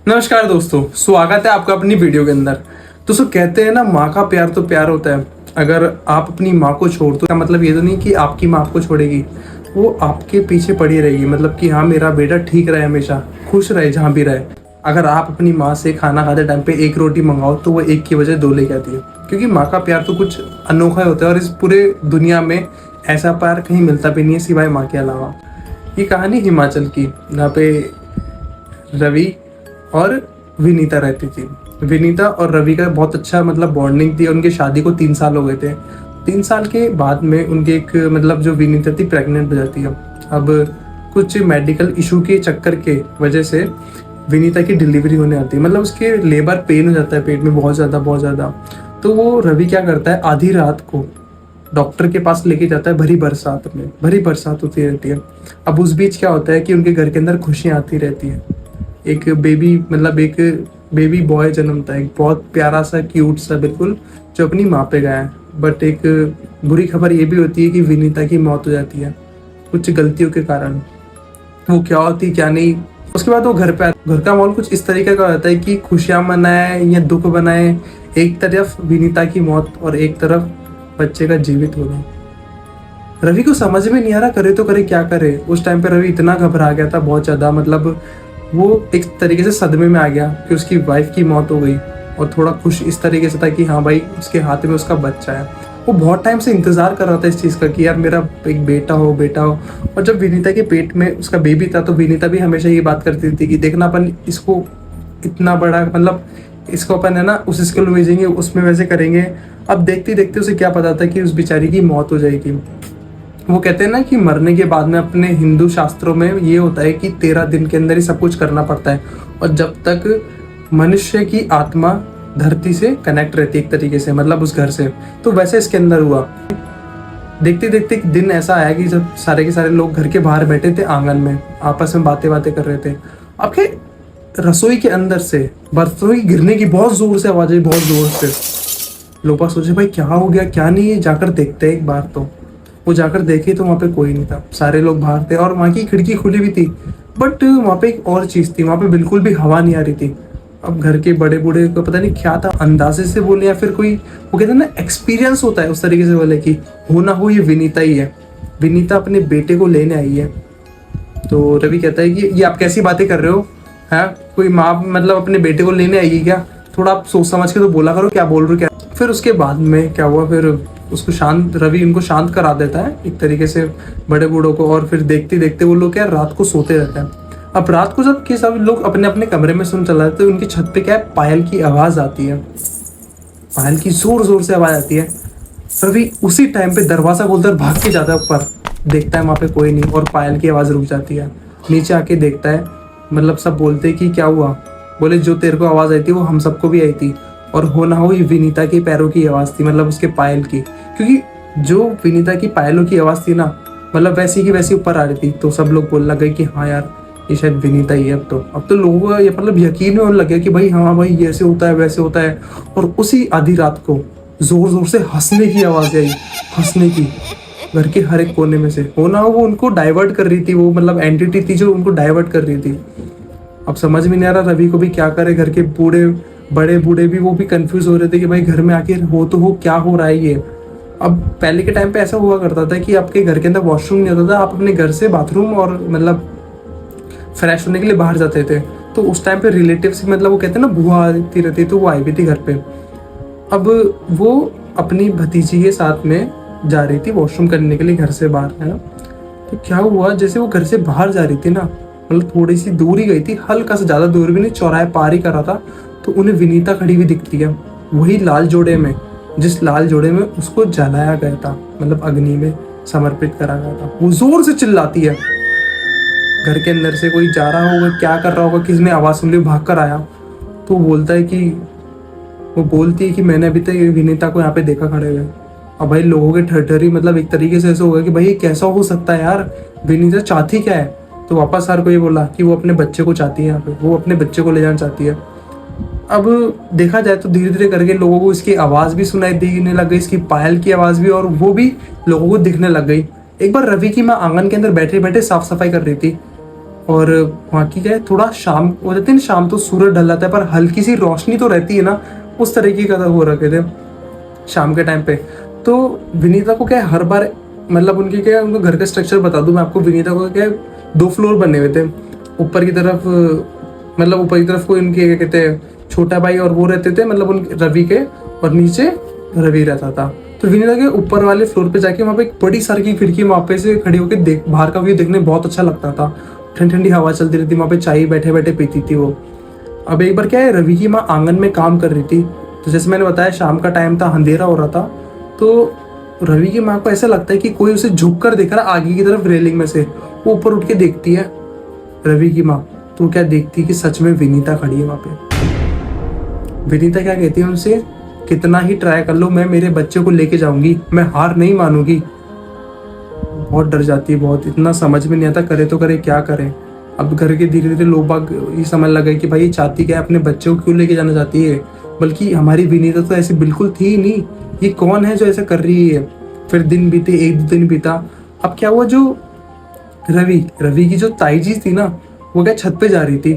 नमस्कार दोस्तों, स्वागत है आपका अपनी वीडियो के अंदर। दोस्तों कहते हैं ना, माँ का प्यार तो प्यार होता है। अगर आप अपनी माँ को छोड़ दो, मतलब ये तो नहीं कि आपकी माँ आपको छोड़ेगी, वो आपके पीछे पड़ी रहेगी। मतलब कि हाँ, मेरा बेटा ठीक रहे, हमेशा खुश रहे जहाँ भी रहे। अगर आप अपनी माँ से खाना खाते टाइम पे एक रोटी मंगाओ तो वो एक की वजह दो लेके आती है, क्योंकि माँ का प्यार तो कुछ अनोखा होता है और इस पूरे दुनिया में ऐसा प्यार कहीं मिलता भी नहीं है सिवाय माँ के अलावा। ये कहानी हिमाचल की, जहाँ पे रवि और विनीता रहती थी। विनीता और रवि का बहुत अच्छा मतलब बॉन्डिंग थी। उनकी शादी को 3 साल हो गए थे। 3 साल के बाद में उनके एक मतलब जो विनीता थी प्रेग्नेंट हो जाती है। अब कुछ मेडिकल इशू के चक्कर के वजह से विनीता की डिलीवरी होने आती है। मतलब उसके लेबर पेन हो जाता है पेट में बहुत ज़्यादा। तो वो रवि क्या करता है, आधी रात को डॉक्टर के पास लेके जाता है। भरी बरसात होती रहती है। अब उस बीच क्या होता है कि उनके घर के अंदर खुशियाँ आती रहती है। एक बेबी बॉय जन्मता है, एक बहुत प्यारा सा क्यूट सा बिल्कुल, जो अपनी माँ पे गया है। बट एक बुरी खबर ये भी होती है कि विनीता की मौत हो जाती है कुछ गलतियों के कारण। वो क्या होती क्या नहीं, उसके बाद वो घर का माहौल कुछ इस तरीके का होता है कि खुशियाँ मनाए या दुख बनाए। एक तरफ विनीता की मौत और एक तरफ बच्चे का जीवित होना। रवि को समझ में नहीं आ रहा करे तो करे क्या करे। उस टाइम पे रवि इतना घबरा गया था बहुत ज़्यादा, मतलब वो एक तरीके से सदमे में आ गया कि उसकी वाइफ की मौत हो गई, और थोड़ा खुश इस तरीके से था कि हाँ भाई, उसके हाथ में उसका बच्चा है। वो बहुत टाइम से इंतजार कर रहा था इस चीज़ का कि यार मेरा एक बेटा हो। और जब विनीता के पेट में उसका बेबी था तो विनीता भी हमेशा ये बात करती थी कि देखना अपन इसको इतना बड़ा, मतलब इसको अपन है ना उस स्कूल में भेजेंगे, उसमें वैसे करेंगे। अब देखते देखते उसे क्या पता था कि उस बेचारी की मौत हो जाएगी। वो कहते हैं ना कि मरने के बाद में अपने हिंदू शास्त्रों में ये होता है कि 13 दिन के अंदर ही सब कुछ करना पड़ता है, और जब तक मनुष्य की आत्मा धरती से कनेक्ट रहती है एक तरीके से, मतलब उस घर से। तो वैसे इसके अंदर हुआ। देखते देखते एक दिन ऐसा आया कि जब सारे के सारे लोग घर के बाहर बैठे थे आंगन में, आपस में बातें कर रहे थे। आपके रसोई के अंदर से बर्तनों की गिरने की बहुत जोर से आवाज आई, बहुत जोर से। लोग सोचे भाई क्या हो गया क्या नहीं है, जाकर देखते एक बार। तो वो जाकर देखे तो वहाँ पे कोई नहीं था, सारे लोग बाहर थे और वहाँ की खिड़की खुली हुई थी। बट वहाँ पे एक और चीज़ थी, वहाँ पे बिल्कुल भी हवा नहीं आ रही थी। अब घर के बड़े बूढ़े को पता नहीं क्या था, अंदाजे से बोले या फिर कोई, वो कहते हैं ना एक्सपीरियंस होता है, उस तरीके से बोले कि हो ना हो ये विनीता ही है। विनीता अपने बेटे को लेने आई है। तो रवि कहता है कि ये आप कैसी बातें कर रहे हो, है कोई माँ मतलब अपने बेटे को लेने आएगी क्या? थोड़ा आप सोच समझ के तो बोला करो, क्या बोल रहे हो क्या। फिर उसके बाद में क्या हुआ, फिर उसको रवि उनको शांत करा देता है एक तरीके से, बड़े बूढ़ों को। और फिर देखते देखते वो लोग क्या रात को सोते रहते हैं। अब रात को जब के सब लोग अपने अपने कमरे में सुन चला तो उनकी छत पे क्या है, पायल की आवाज आती है। पायल की जोर जोर से आवाज आती है। रवि उसी टाइम पे दरवाजा खोलकर भाग के जाता है ऊपर, देखता है वहां पे कोई नहीं, और पायल की आवाज रुक जाती है। नीचे आके देखता है, मतलब सब बोलते हैं कि क्या हुआ। बोले जो तेरे को आवाज आई थी वो हम सबको भी आई थी, और हो ना हो ये विनीता के पैरों की आवाज़ थी, मतलब उसके पायल की। क्योंकि जो विनीता की पायलों की आवाज़ थी ना, मतलब वैसी की वैसी ऊपर आ रही थी। तो सब लोग बोलने लगे कि हाँ यार, ये शायद विनीता ही है। अब तो लोगों को ये मतलब यकीन होने लग गया कि भाई हाँ भाई, ये ऐसे होता है वैसे होता है। और उसी आधी रात को जोर जोर से हंसने की आवाज़ आई, हंसने की, घर के हर एक कोने में से। हो ना हो वो उनको डाइवर्ट कर रही थी, वो मतलब एंटिटी थी जो उनको डाइवर्ट कर रही थी। अब समझ में नहीं आ रहा रवि को भी क्या करे। घर के बड़े बूढ़े भी वो भी कंफ्यूज हो रहे थे कि भाई घर में आखिर हो क्या हो रहा है ये। अब पहले के टाइम पे ऐसा हुआ करता था कि आपके घर के अंदर वॉशरूम नहीं होता था, आप अपने घर से बाथरूम और मतलब फ्रेश होने के लिए बाहर जाते थे। तो उस टाइम पे रिलेटिव्स, मतलब वो कहते हैं ना बुआ आती रहती, तो वो आई भी थी घर पे। अब वो अपनी भतीजी के साथ में जा रही थी वॉशरूम करने के लिए घर से बाहर, है ना। तो क्या हुआ, जैसे वो घर से बाहर जा रही थी ना, मतलब थोड़ी सी दूर ही गई थी, हल्का सा, ज़्यादा दूर भी नहीं, चौराहे पार ही कर रहा था। तो उन्हें विनीता खड़ी हुई दिखती है, वही लाल जोड़े में, जिस लाल जोड़े में उसको जलाया गया था, मतलब अग्नि में समर्पित करा गया था। वो जोर से चिल्लाती है। घर के अंदर से कोई जा रहा होगा, क्या कर रहा होगा, किसी ने आवाज़ सुन ली, भाग कर आया। तो वो बोलती है कि मैंने अभी तक विनीता को यहाँ पे देखा खड़े हुए। अब भाई लोगों के ठठरी, मतलब एक तरीके से ऐसा होगा कि भाई ये कैसा हो सकता है यार, विनीता चाहती क्या है। तो वापस हर कोई बोला कि वो अपने बच्चे को चाहती है, यहाँ पे वो अपने बच्चे को ले जाना चाहती है। अब देखा जाए तो धीरे धीरे करके लोगों को इसकी आवाज़ भी सुनाई देने लग गई, इसकी पायल की आवाज़ भी, और वो भी लोगों को दिखने लग गई। एक बार रवि की माँ आंगन के अंदर बैठे बैठे साफ सफाई कर रही थी। और वहाँ की क्या है, थोड़ा शाम हो जाती है ना, शाम तो सूरज ढल जाता है पर हल्की सी रोशनी तो रहती है ना, उस तरीके का हो रखे थे शाम के टाइम पे। तो विनीता को क्या है, हर बार मतलब उनकी क्या है, उनको घर का स्ट्रक्चर बता दूं मैं आपको। विनीता को क्या है, 2 फ्लोर बने हुए थे। ऊपर की तरफ मतलब ऊपर की तरफ कोई उनके क्या कहते हैं छोटा भाई और वो रहते थे, मतलब उन रवि के, और नीचे रवि रहता था। तो विनीता के ऊपर वाले फ्लोर पे जाके वहाँ पे एक बड़ी सारी की खिड़की, वहाँ पे से खड़ी होकर देख बाहर का व्यू देखने में बहुत अच्छा लगता था। ठंडी ठंडी हवा चलती रहती, वहाँ पे चाय बैठे बैठे पीती थी वो। अब एक बार क्या है, रवि की माँ आंगन में काम कर रही थी। तो जैसे मैंने बताया शाम का टाइम था, अंधेरा हो रहा था। तो रवि की माँ को ऐसा लगता है कि कोई उसे झुक कर देख रहा है आगे की तरफ रेलिंग में से। वो ऊपर उठ के देखती है रवि की माँ, तो क्या देखती है कि सच में विनीता खड़ी है वहाँ पे। विनीता क्या कहती है उनसे, कितना ही ट्राई कर लो, मैं मेरे बच्चे को लेके जाऊंगी, मैं हार नहीं मानूंगी। बहुत डर जाती है, बहुत, इतना समझ में नहीं आता करे तो करे क्या करे। अब घर के धीरे धीरे लोग बाग ये समझ लगे कि भाई ये चाहती क्या है, अपने बच्चों को क्यों लेके जाना चाहती है। बल्कि हमारी विनीता तो ऐसी बिल्कुल थी ही नहीं, ये कौन है जो ऐसा कर रही है। फिर दिन बीते, 1-2 दिन बीता। अब क्या हुआ, जो रवि की जो ताई जी थी ना, वो क्या छत पे जा रही थी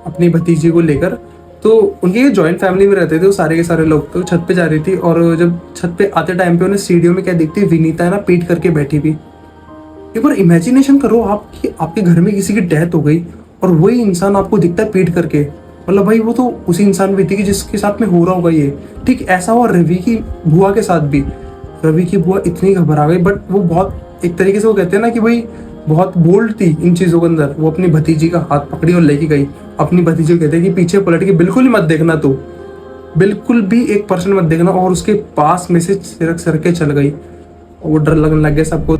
अपनी भतीजी को लेकर। तो उनके जॉइंट फैमिली में रहते थे वो सारे के सारे लोग। तो छत पे जा रही थी और जब छत पे आते टाइम पे उन्हें सीढ़ियों में क्या दिखती, विनीता है ना पीट करके बैठी हुई। एक बार इमेजिनेशन करो आप कि आपके घर में किसी की डेथ हो गई और वही इंसान आपको दिखता है पीट करके। मतलब भाई वो तो उसी इंसान भी थी कि जिसके साथ में हो रहा होगा ये। ठीक ऐसा हुआ रवि की बुआ के साथ भी। रवि की बुआ इतनी घबरा गई, बट वो बहुत एक तरीके से वो कहते हैं ना कि भाई बहुत बोल्ड थी इन चीजों के अंदर। वो अपनी भतीजी का हाथ पकड़ी और लेके गई। अपनी भतीजी को कहते हैं कि पीछे पलट के बिल्कुल ही मत देखना, तू बिल्कुल भी 1% मत देखना। और उसके पास में से सिरक सर के चल गई। वो डर लगने लग गया सबको।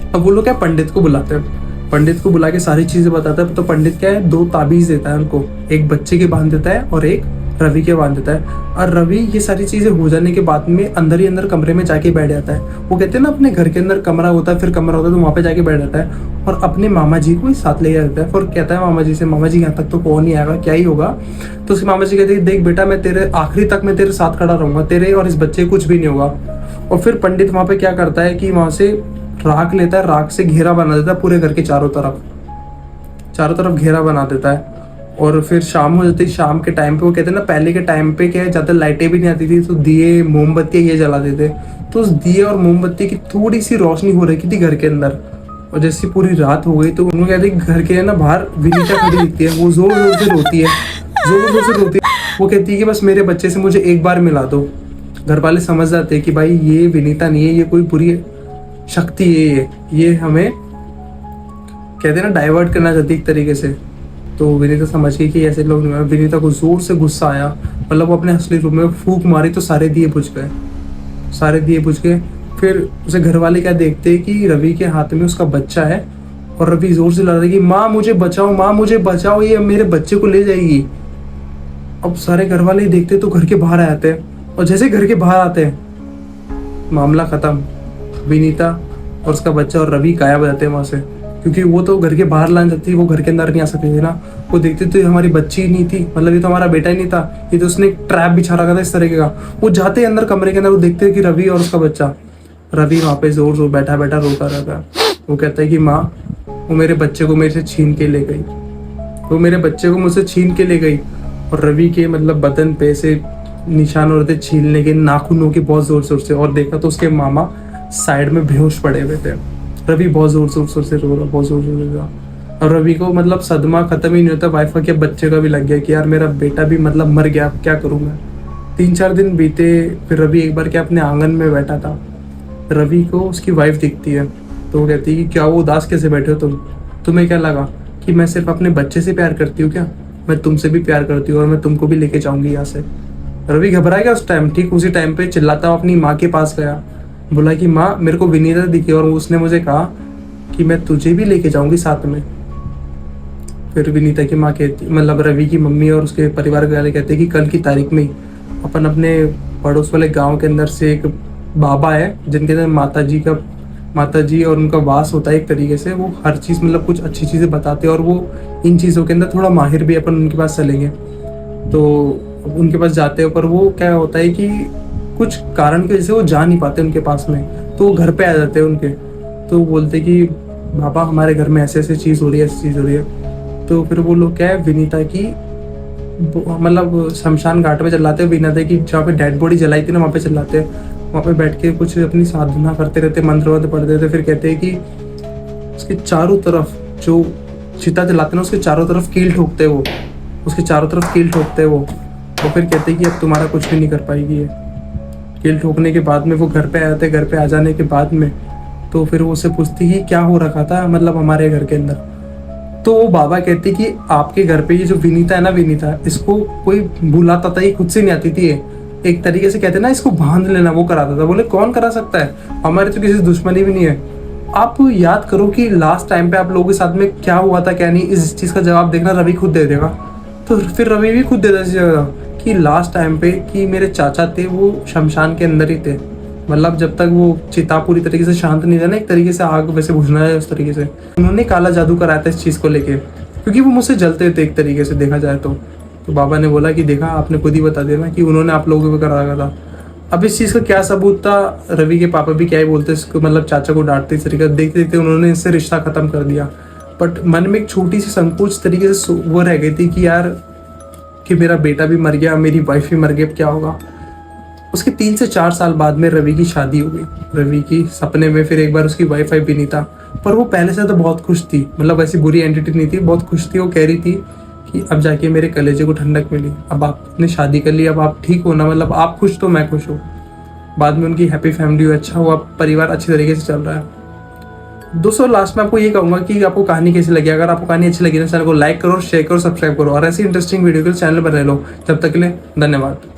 अब वो लोग क्या पंडित को बुलाते हैं, पंडित को बुला के सारी चीजें बताता है। तो पंडित क्या है, 2 ताबीज देता है उनको, एक बच्चे के बांध देता है और एक रवि के बांध देता है। और रवि ये सारी चीजें हो जाने के बाद में अंदर ही अंदर कमरे में जाके बैठ जाता है। वो कहते हैं ना अपने घर के अंदर कमरा होता है, फिर कमरा होता है, तो वहाँ पे जाके बैठ जाता है और अपने मामा जी को साथ ले जाता है। और कहता है मामा जी से, मामा जी यहाँ तक तो कौन नहीं आएगा, क्या ही होगा। तो उसके मामा जी कहते हैं देख बेटा, मैं तेरे आखिरी तक मैं तेरे साथ खड़ा रहूंगा, तेरे और इस बच्चे कुछ भी नहीं होगा। और फिर पंडित वहाँ पे क्या करता है कि वहाँ से राख लेता है, राख से घेरा बना देता है पूरे घर के चारों तरफ घेरा बना देता है। और फिर शाम हो जाती है। शाम के टाइम पे वो कहते हैं ना, पहले के टाइम पे क्या है, ज्यादा लाइटें भी नहीं आती थी, तो दिए मोमबत्ती ये जलाते थे। तो उस दिए और मोमबत्ती की थोड़ी सी रोशनी हो रही थी घर के अंदर। और जैसे पूरी रात हो गई तो उन्होंने कहते हैं घर के ना बाहर विनीता खड़ी दिखती है। वो जोर जोर से रोती है, जोर जोर से रोती है। वो कहती है कि बस मेरे बच्चे से मुझे एक बार मिला दो। घर वाले समझ जाते हैं कि भाई ये विनीता नहीं है, ये कोई बुरी शक्ति है, ये हमें कहते हैं ना डाइवर्ट करना चाहती एक तरीके से। तो विनीता समझ गई कि ऐसे लोग नहीं हैं। विनीता को जोर से गुस्सा आया, मतलब वो अपने असली रूप में फूंक मारी तो सारे दिए बुझ गए। फिर उसे घर वाले क्या देखते हैं कि रवि के हाथ में उसका बच्चा है और रवि जोर से लड़ रहा है कि माँ मुझे बचाओ, माँ मुझे बचाओ, ये मेरे बच्चे को ले जाएगी। अब सारे घर वाले देखते तो घर के बाहर आते हैं और जैसे घर के बाहर आते हैं मामला खत्म। विनीता और उसका बच्चा और रवि गायब हो जाते हैं वहां से, क्योंकि वो तो घर के बाहर लाने जाती थी, वो घर के अंदर नहीं आ सकती थी ना। वो देखते तो ये हमारी बच्ची ही नहीं थी, मतलब ये तो हमारा बेटा ही नहीं था, ये तो उसने एक ट्रैप बिछा रखा था इस तरीके का। वो जाते अंदर कमरे के अंदर, वो देखते कि रवि और उसका बच्चा, रवि वहां पे जोर जोर बैठा बैठा रोता रहता है। वो कहता है कि माँ वो मेरे बच्चे को मेरे से छीन के ले गई, वो मेरे बच्चे को मुझसे छीन के ले गई। और रवि के मतलब बदन पे से निशान हो रहे थे छीलने के, नाखूनों के बहुत जोर जोर से। और देखा तो उसके मामा साइड में बेहोश पड़े हुए थे। रवि बहुत जोर जोर से रो रहा, बहुत जोर जोर से रो रहा। और रवि को मतलब सदमा खत्म ही नहीं होता, वाइफ के बच्चे का भी लग गया कि यार मेरा बेटा भी मतलब मर गया, क्या करूँ मैं। 3-4 दिन बीते। फिर रवि एक बार क्या अपने आंगन में बैठा था, रवि को उसकी वाइफ दिखती है। तो वो कहती है कि क्या वो उदास कैसे बैठे हो तुम, तुम्हें क्या लगा कि मैं सिर्फ अपने बच्चे से प्यार करती हूँ क्या, मैं तुमसे भी प्यार करती हूँ और मैं तुमको भी लेके जाऊंगी यहाँ से। रवि घबरा गया उस टाइम। ठीक उसी टाइम पे चिल्लाता हुआ अपनी माँ के पास गया, बोला कि माँ मेरे को विनीता दिखी और उसने मुझे कहा कि मैं तुझे भी लेके जाऊंगी साथ में। फिर विनीता की माँ कहती, मतलब रवि की मम्मी और उसके परिवार वाले कहते हैं कि कल की तारीख में ही अपन अपने पड़ोस वाले गांव के अंदर से एक बाबा है जिनके अंदर माता जी और उनका वास होता है एक तरीके से। वो हर चीज़ मतलब कुछ अच्छी चीज़ें बताते हैं और वो इन चीज़ों के अंदर थोड़ा माहिर भी। अपन उनके पास चलेंगे तो उनके पास जाते हैं, पर वो क्या होता है कि कुछ कारण की वजह से वो जा नहीं पाते उनके पास में। तो वो घर पे आ जाते हैं उनके। तो वो बोलते कि बाबा हमारे घर में ऐसे ऐसे चीज़ हो रही है, ऐसी चीज़ हो रही है। तो फिर वो लोग क्या है, विनीता की मतलब शमशान घाट में चलाते हैं, विनीता की जहाँ पे डेड बॉडी जलाई थी ना वहाँ पे चलाते हैं। वहाँ पे बैठ के कुछ अपनी साधना करते रहते, मंत्र वंत्र पढ़ते रहते। फिर कहते हैं कि उसके चारों तरफ जो चिता जलाते हैं ना, उसके चारों तरफ कील ठोकते हैं वो, उसके चारों तरफ कील ठोकते हैं वो। तो फिर कहते हैं कि अब तुम्हारा कुछ भी नहीं कर पाएगी ये। कील ठोकने के बाद में वो घर पे आते, घर पे आ जाने के बाद में तो फिर वो उससे पूछती कि क्या हो रखा था मतलब हमारे घर के अंदर। तो वो बाबा कहते कि आपके घर पे ये जो विनीता है ना, विनीता, इसको कोई बुलाता था, ये खुद से नहीं आती थी ये। एक तरीके से कहते हैं ना, इसको बांध लेना वो कराता था। बोले कौन करा सकता है, हमारे तो किसी से दुश्मनी भी नहीं है। आप याद करो कि लास्ट टाइम पे आप लोगों के साथ में क्या हुआ था क्या नहीं, इस चीज़ का जवाब देखना रवि खुद दे देगा। तो फिर रवि भी खुद दे देगा कि लास्ट टाइम पे कि मेरे चाचा थे वो शमशान के अंदर ही थे, मतलब जब तक वो चिता पूरी तरीके से शांत नहीं था ना, एक तरीके से आग वैसे बुझना है उस तरीके से, उन्होंने काला जादू कराया था इस चीज़ को लेके, क्योंकि वो मुझसे जलते थे एक तरीके से देखा जाए तो बाबा ने बोला कि देखा आपने खुद ही बता दिया ना कि उन्होंने आप लोगों को कराया था। अब इस चीज़ का क्या सबूत था, रवि के पापा भी क्या ही बोलते इसको, मतलब चाचा को डांटते इस तरीके, देखते देखते उन्होंने इससे रिश्ता खत्म कर दिया। बट मन में एक छोटी सी संकोच तरीके से वो रह गई थी कि यार कि मेरा बेटा भी मर गया, मेरी वाइफ भी मर गई, अब क्या होगा। उसके 3 से 4 साल बाद में रवि की शादी हो गई। रवि की सपने में फिर एक बार उसकी वाइफ आई विनीता, पर वो पहले से तो बहुत खुश थी, मतलब ऐसी बुरी एंटिटी नहीं थी, बहुत खुश थी। वो कह रही थी कि अब जाके मेरे कलेजे को ठंडक मिली, अब आपने शादी कर ली, अब आप ठीक हो ना, मतलब आप खुश तो मैं खुश हूँ। बाद में उनकी हैप्पी फैमिली हुई, अच्छा हुआ, परिवार अच्छी तरीके से चल रहा है। दोस्तों लास्ट में आपको ये कहूंगा कि आपको कहानी कैसी लगी। अगर आपको कहानी अच्छी लगी तो चैनल को लाइक करो, शेयर करो, सब्सक्राइब करो और ऐसी इंटरेस्टिंग वीडियो के चैनल पर रह लो। जब तक के लिए धन्यवाद।